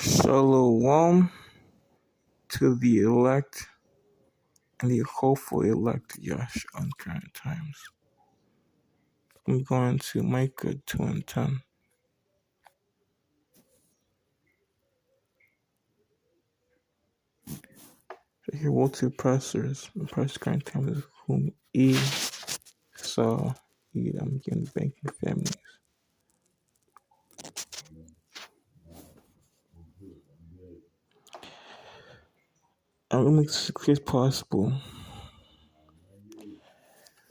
Shalom to the elect and the hopeful elect Yash on current times. I'm going to Micah 2 and 10. So here will two oppressors, oppressed current times whom ye saw eat them in banking families. I will make this as clear as possible.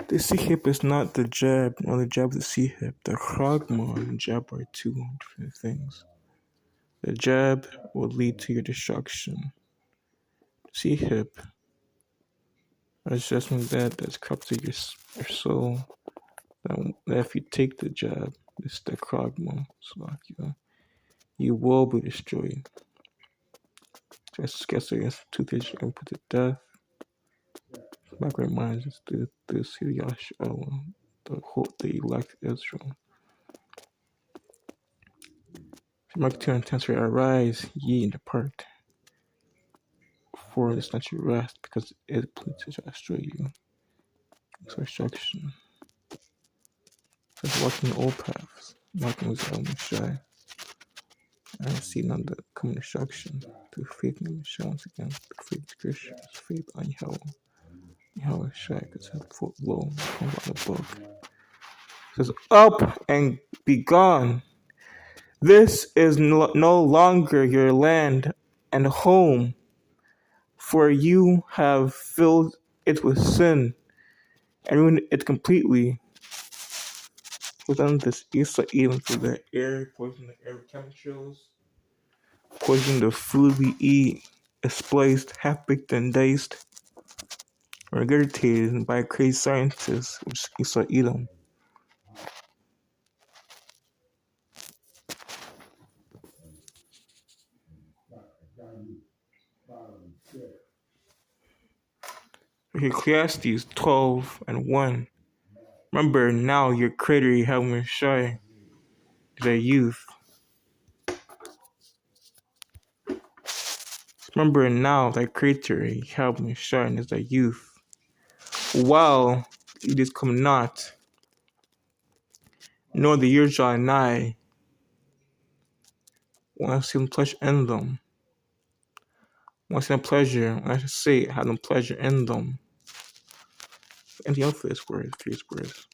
The sea hip is not the jab, nor the jab of the sea hip. The caragma and jab are two different things. The jab will lead to your destruction. Sea hip is just one that's corrupted your soul. That if you take the jab, it's the caragma, you will be destroyed. Just guess against two things you can put to death. My great minds is the city Yahshua, the elect Israel. Mark 2 and 10 say, arise, ye, and depart. For it is not your rest, because it pleases to destroy you. It's destruction. It's walking the old paths, walking with the Messiah. I see none that coming destruction. Through faith in Messiah once again, through faith in Christians, faith on Yahweh Shai, because it's foot low, come on the book. It says, up and be gone. This is no longer your land and home, for you have filled it with sin and ruined it completely. Within this Esau even for the air, poison the air chemicals, poison the food we eat, is spliced, half-baked and diced, regurgitated by crazy scientists, which Esau Edom. Ecclesiastes 12 and 1. Remember now your creator Yahweh Shai is a youth. Remember now thy creator Yahweh Shai is a youth. While it is come not, nor the years draw nigh, when I see pleasure in them. When I see pleasure, when I should say have no pleasure in them. Anything else for this word, for these words.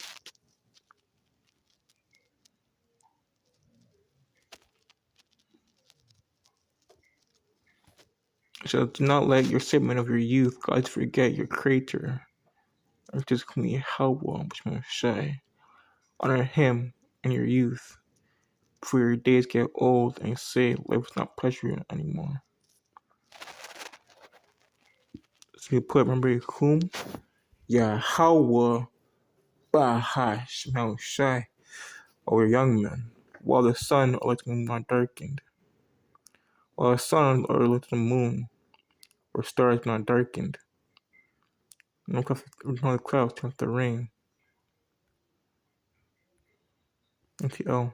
So do not let your statement of your youth cause to forget your creator, or just call me Yahweh, which means Shai. Honor him in your youth, before your days get old and you say life is not pleasure anymore. So you put, remember whom? Yahweh Baha Shemel Shai, or young men, while the sun or the moon are darkened. While the sun or the moon or stars not darkened. No clouds turn to rain. NTL.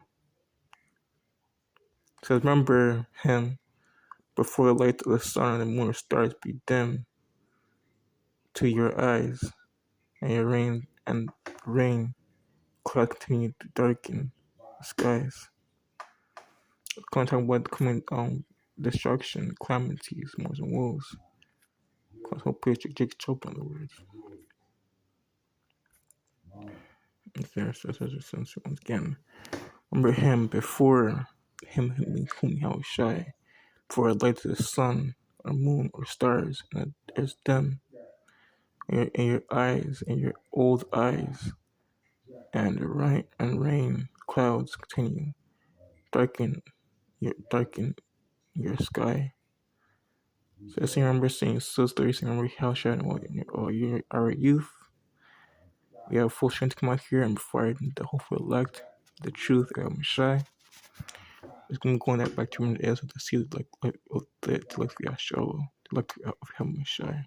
It says, remember him before the light of the sun and the moon or stars be dim to your eyes, and your rain clouds continue to darken the skies. It's going to talk about coming destruction, calamities, wars and woes. Whole page Jake Chopin, in other words. Okay, so once again. Remember him before him whom Yahweh Shai, for the light of the sun or moon or stars, and it is dim in your eyes, in your old eyes, and rain clouds continue darken your sky. So I remember saying so stories, remember how Shai you are a youth. We have full strength to come out here and provide the hopeful elect, the truth of Messiah. It's going to go in that back to when it is with the seed like the Yahshua, the elect of him Messiah.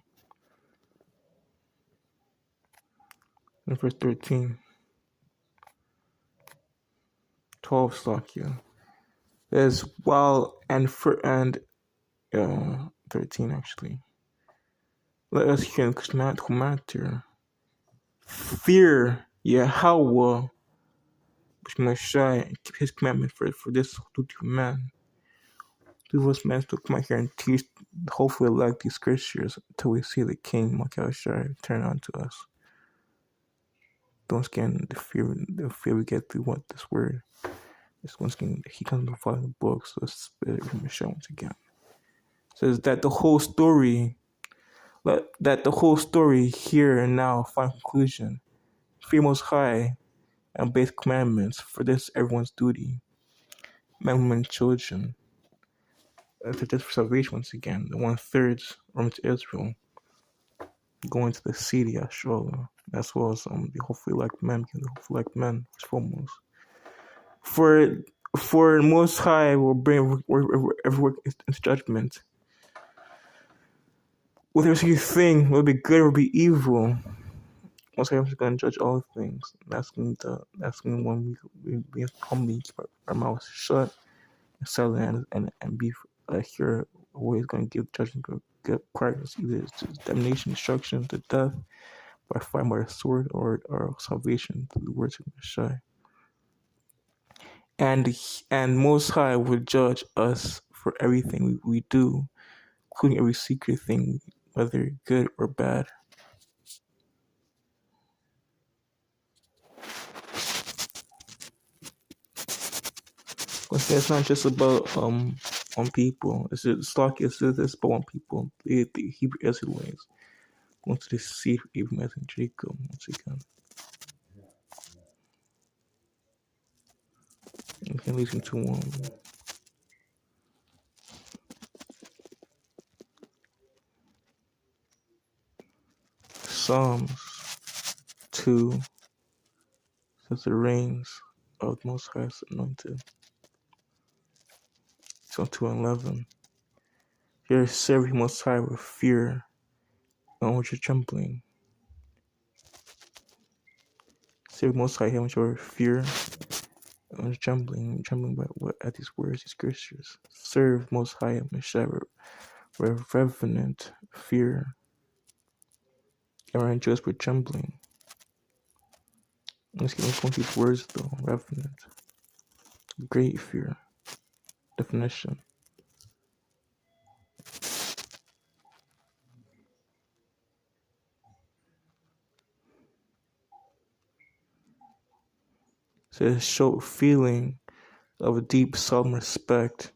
In verse 13, 12 Slakia. As well, and 13 actually. Let us hear in Kushmat fear Yahweh, which must shy and keep his commandment for this to man. Do us men to come out here and teach, hopefully like these scriptures until we see the King Makashai turn on to us. Don't scan the fear we get through what this word. This once again, he comes to follow the book, so let's show once again. It says that the whole story here and now find conclusion. Fear Most High and base commandments, for this everyone's duty. Men, women, children. To just for salvation once again. The 1/3 Roman to Israel. Going to the city, Ashola. As well as the hopefully like men, first foremost. For Most High will bring every work into judgment. Whether it's a thing will be good or be evil. Most High is going to judge all things. That's when we humbly keep our mouths shut, and silent, and be here. Always going to give judgment, good practice, either it's damnation, destruction, to death, by fire, by the sword, or salvation through the words of Messiah. And Most High will judge us for everything we do, including every secret thing, whether good or bad. It's not just about on people. It's about on people. The Hebrew Israelites going to deceive Abraham and Jacob once again. Okay, listen to Psalms 2 says the reigns of the Most High's anointed. So 2:11. Here serve Most High with fear and with your trembling. Serve Most High him with your fear and with trembling at these words, these scriptures. Serve Most High him with reverent fear and rejoice with trembling. Let's get into these words though. Reverent, great fear. Definition. Says show feeling of a deep solemn respect.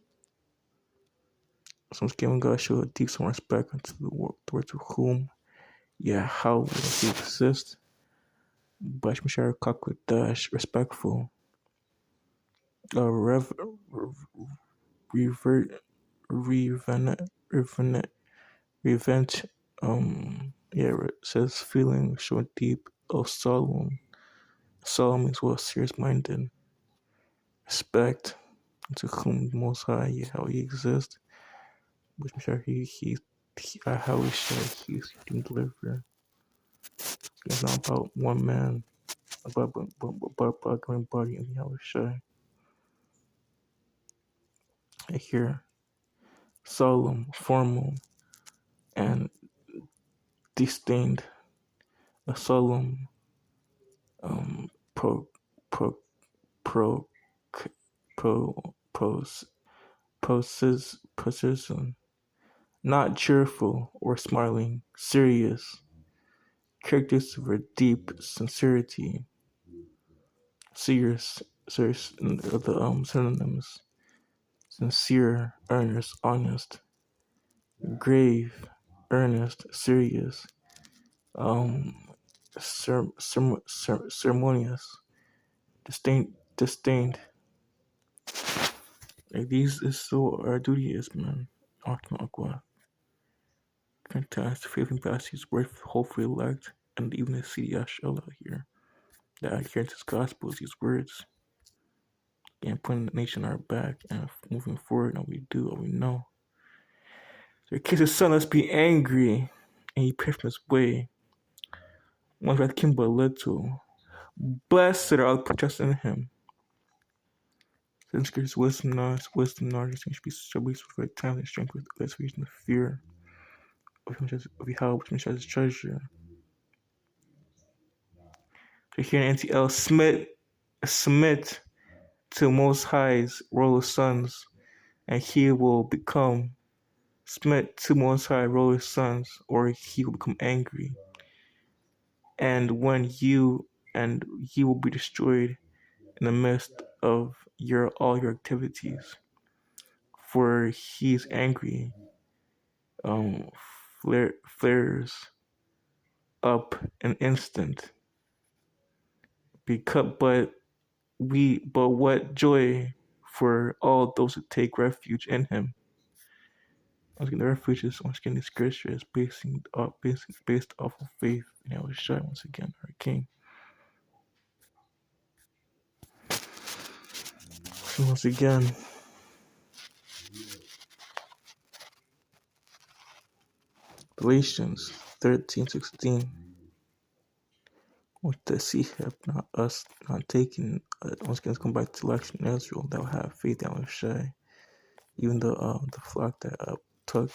So giving God show a deep solemn respect unto the Lord to whom how will he exist? But Mishar Kakwadash respectful. Revert revenge says feeling showing deep solemn. Solemn is what serious minded. Respect to whom the Most High how he exists. Which Mishar how he shall he's him deliver. It's not about one man, about going body and how he shall. I hear solemn, formal, and disdained. A solemn, pro, pro, pro, precision, not cheerful or smiling, serious. Characteristics of a deep sincerity. Serious, the synonyms: sincere, earnest, honest, grave, earnest, serious, ceremonious, disdained. Like these is so our duty is, man. Fantastic, faithful passages worth hopefully elect, and even the city Ashella here that adhere to his gospels, these words, and putting the nation on our back and moving forward. And we do what we know. So, in case his son, let's be angry, and he pray from his way. Once I came but little, blessed are all who trust in him. Since there's wisdom knowledge, shall be for time and strength with reason of fear of him of Yahweh, which means treasure. To hear an NTL, submit to Most High's royal sons, and he will become submit to Most High royal sons, or he will become angry. And when you will be destroyed in the midst of all your activities, for he is angry, flares up an instant. But what joy for all those who take refuge in him. Once again, the refuge is once again the scripture is based off of faith. And I was shy once again, our King. So once again, Galatians 13:16. With the sea hip, not us, not taking. Once again, let's come back to election in Israel. That will have faith that was shy. Even the flock that took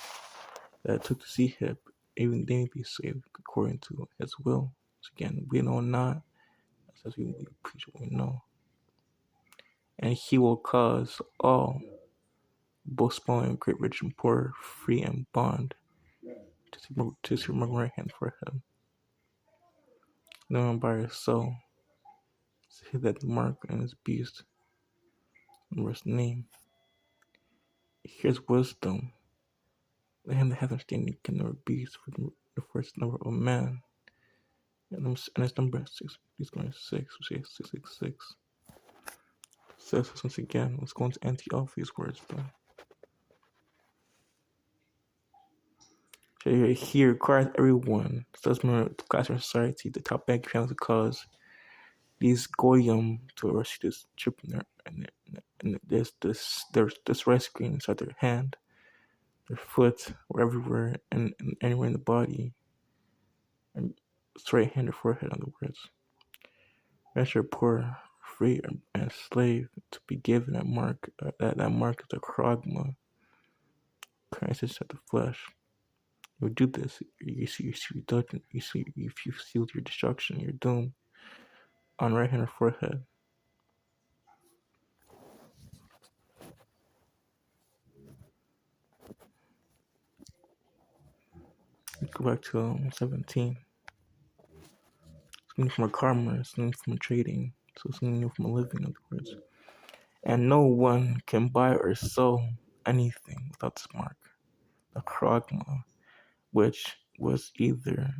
the sea hip, even they be saved according to His will. So again, we know not, as we preach what we know, and He will cause all, both small and great, rich and poor, free and bond, to see my right hand for Him. No one by His soul, see that the mark and His beast, and His name. Here's wisdom. The hand that has understanding can never beast for the first number of man. And it's number 6. He's going 6. We say 666. Says this once again. Let's go into anti-all these words though. So here requires everyone, the class or society, the top bank channels to cause these goyim to arrest this chip in there, and there's this red screen inside their hand, their foot, or everywhere, and anywhere in the body, and it's right hand or forehead, in other words. Measure poor, free, and slave to be given that mark. That mark is the caragma, Christ is the flesh. You do this, you see reduction. If you sealed your destruction, your doom, on right hand or forehead. Go back to 17. Something from a karma, something from a trading, so something new from a living, in other words. And no one can buy or sell anything without this mark, the caragma, which was either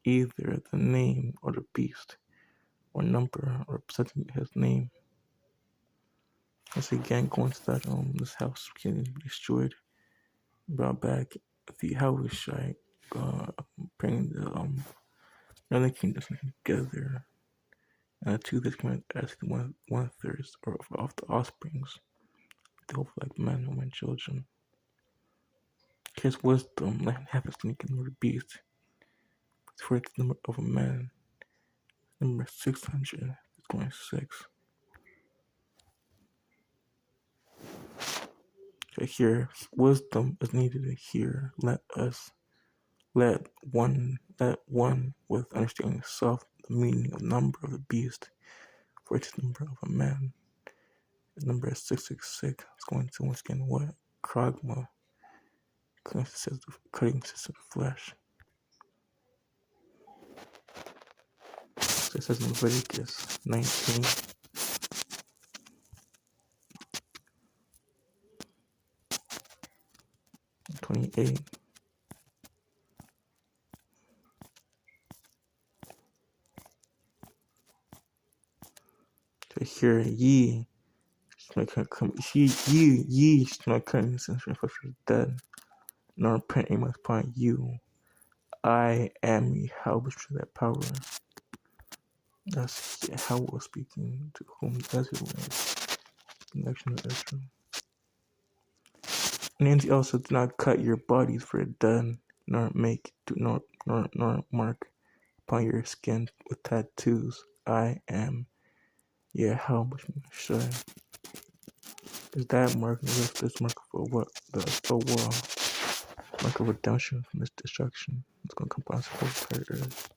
the name or the beast, or number representing his name. Once again, going to that this house can be destroyed, brought back the house, right? Bringing the another kingdoms together, and the two that come as one third or of the offsprings, the hope like men, women, children. His wisdom, let him have his thinking of the beast. For the number of a man, number 600 is going 6. Okay, here, wisdom is needed here. Let one with understanding self the meaning of number of the beast, for it's the number of a man. The number is 666. It's going to once again what? Caragma, cutting system of flesh. So it says in Leviticus 19. '28. To hear ye shall not come. Ye shall not come since your flesh is dead, nor repent aim upon you. I am Yahweh through that power. That's Yahweh speaking to whom Israel is. Connection of Israel. And he also do not cut your bodies for dead, nor mark upon your skin with tattoos. I am Yahweh Shai. Is that mark this mark for what? The mark of redemption from this destruction. It's gonna come past the whole entire earth.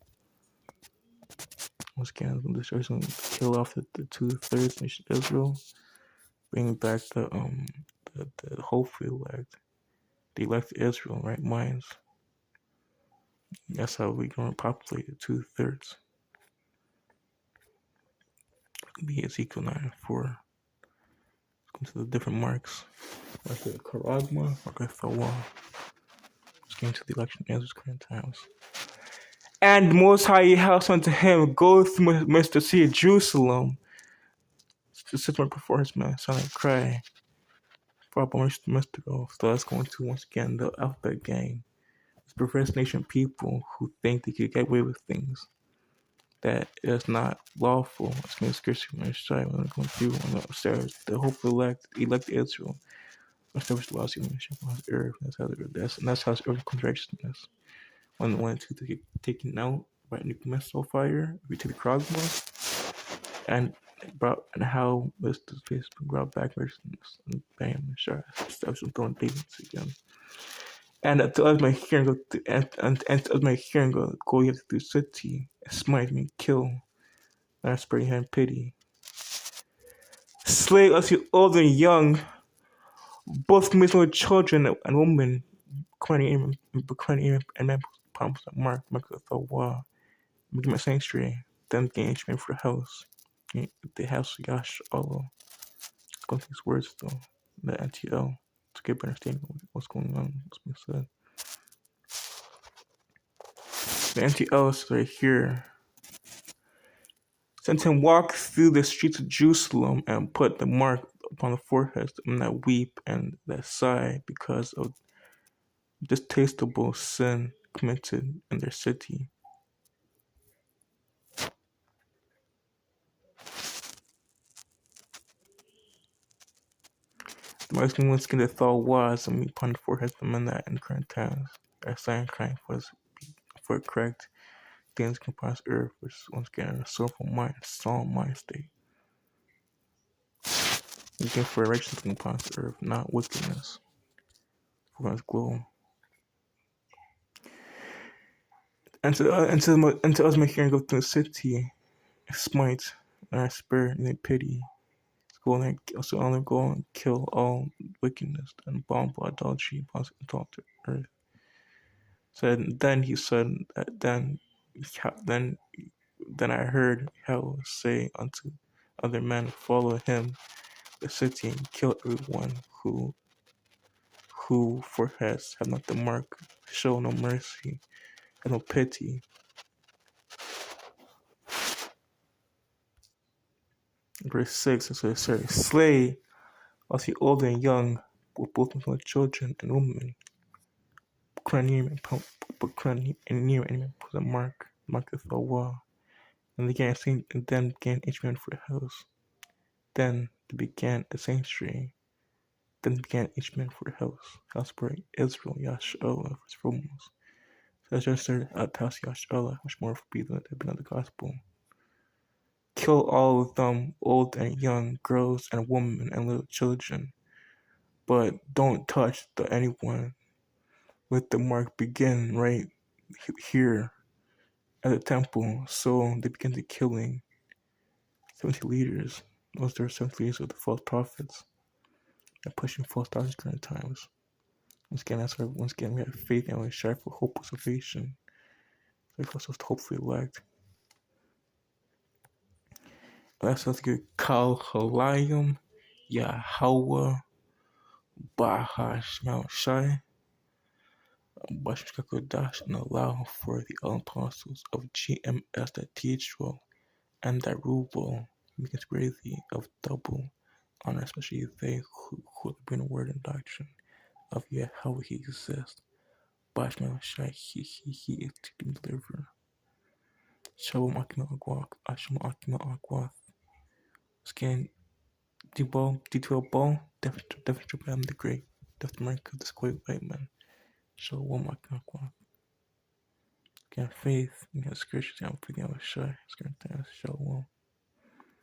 Once again, the destruction kill off the 2/3 nation of Israel, bring back the hopefully elect, the elect Israel, right minds. That's how we're gonna populate the 2/3. Be Ezekiel 9:4. Come to the different marks. Like the caragma, like the tawv. It's getting to the election of Israel's current times. And the Most High house unto him, go through Mr. Sea Jerusalem. To sit right before his man, son and cry. For Mr. Go. So that's going to once again the alphabet gang. It's perverse nation people who think they could get away with things that is not lawful. It's going to scare you and shy when they're going through on the upstairs. The hopeful elect Israel. Establish the laws you on earth. That's how earth contradictions. When the 1 and 2 to get taken out by nuclear missile fire, we took the caragma, and how this space brought back mercenaries and bam and sure steps and throwing demons again. And to us my hearing go to, and to us my hearing go you have to do city, smite me, kill, and I spray hand pity. Slay us you old and young, both miserable children and women, crying and men promise that mark the wall, make my sanctuary, then gain instrument for the house. The house of Yash Allah. Going through these words though, the NTL, to get better understanding of what's going on, what's being said. The NTL is right here. Sent him walk through the streets of Jerusalem and put the mark upon the foreheads of them that weep and that sigh because of distasteful sin committed in their city. The Mexican ones skin the thought was and we upon the foreheads of the men that in current times are sign crying for correct things can pass earth, which is once again a soulful mind, solemn mind state. Looking for righteousness can pass earth, not wickedness. For God's glory. And to us make hearing go through the city, smite, and I spare and they pity. Go and kill all wickedness and bomb idolatry upon the earth. So then he said that then I heard hell say unto other men, follow him the city and kill everyone who foreheads have not the mark, show no mercy, and no pity. Verse 6, it says, slay all the old and young, both children and women. And near enemy put a mark of the wall. And then began each man for the house. Then began a sanctuary. Then began each man for the house for Israel, Yahshua, for his foremost. So I just started at the house Yahshua, which more forbid than the of the gospel. Kill all of them, old and young, girls and women and little children. But don't touch anyone. Let the mark begin right here at the temple. So they begin the killing 70 leaders. Those are 70 leaders of the false prophets. They're pushing false doctrines during times. Once again, we have faith and we strive for hope of salvation. So we also hopefully elect. Let's get Kal Halayim Yahweh Bahash Mount Shai. Bashkakodash and allow for the apostles of GMS that teach well and that rule well, make it worthy of double honor, especially they who bring the word and doctrine of how he exists. Bashman Shai, he is to deliver. Shalom Akima Agwak, Ashma Akima Agwath. Scan D12 ball, definitely I'm the great, death mark of the square white man. Shalom Akima Agwath. Scan faith, scriptures, I'm forgetting what Shai, scan Shalom.